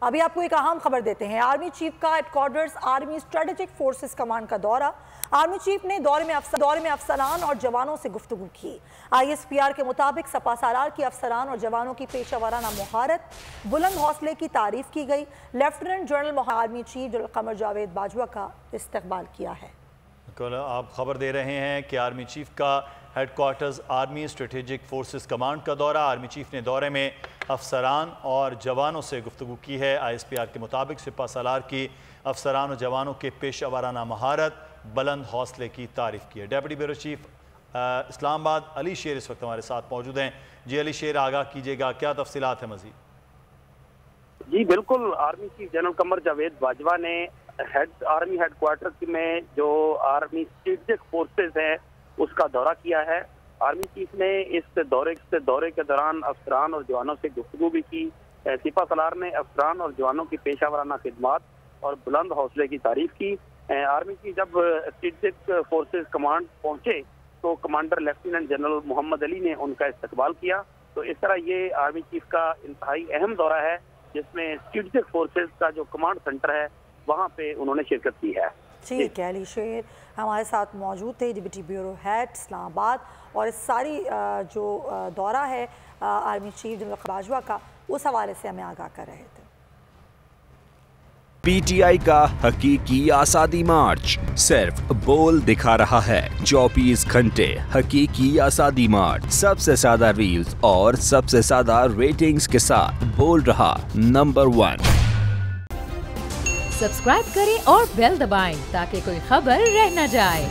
अभी आपको एक अहम खबर देते हैं। आर्मी चीफ का headquarters army strategic forces command का दौरा। आर्मी चीफ ने दौरे में अफसरान और जवानों से गुफ्तगू की। ISPR के मुताबिक सपा सालार की अफसरान और जवानों की पेशा वाराना महारत, बुलंद हौसले की तारीफ की गई। Lieutenant general army chief general Qamar Javed Bajwa का इस्तकबाल किया है। आप खबर दे रहे हैं कि आर्मी चीफ का headquarters army strategic forces command का दौरा। आर्मी चीफ ने दौरे में अफसरान और जवानों से गुफ्तगू की है। ISPR के मुताबिक सिपा सालार की अफसरान और जवानों के पेशा वाराना महारत, बुलंद हौसले की तारीफ की है। Deputy bureau chief Islamabad Ali शेर इस वक्त हमारे साथ मौजूद हैं। जी अली शेर, आगाह कीजिएगा, क्या तफसीलात है मजीद? जी बिल्कुल, army chief general Qamar Javed Bajwa ने आर्मी हेडक्वार्टर में जो आर्मी स्ट्रेटेजिक फोर्सेस है उसका दौरा किया है। आर्मी चीफ ने इस दौरे के दौरान अफसरान और जवानों से गुफ्तगू भी की। सिपा सलार ने अफसरान और जवानों की पेशा वाराना खिदमात और बुलंद हौसले की तारीफ की। आर्मी चीफ जब स्ट्रेटेजिक फोर्सेस कमांड पहुंचे तो commander lieutenant general Mohammad Ali ने उनका इस्तकबाल किया। तो इस तरह ये आर्मी चीफ का इंतहाई अहम दौरा है जिसमें स्ट्रेटेजिक फोर्सेस का जो कमांड सेंटर है वहाँ पे उन्होंने शिरकत की है। ठीक है, अली शेर हमारे साथ मौजूद थे, डिप्टी ब्यूरो हेड इस्लामाबाद। और इस सारी जो दौरा है आर्मी चीफ जनरल बाजवा का, उस हवाले से हमें आगाह कर रहे थे। PTI का हकीकी आज़ादी मार्च सिर्फ बोल दिखा रहा है। 24 घंटे हकीकी आज़ादी मार्च, सबसे ज्यादा रील्स और सबसे ज्यादा रेटिंग्स के साथ बोल रहा नंबर 1। सब्सक्राइब करें और बेल दबाएं ताकि कोई खबर रह न जाए।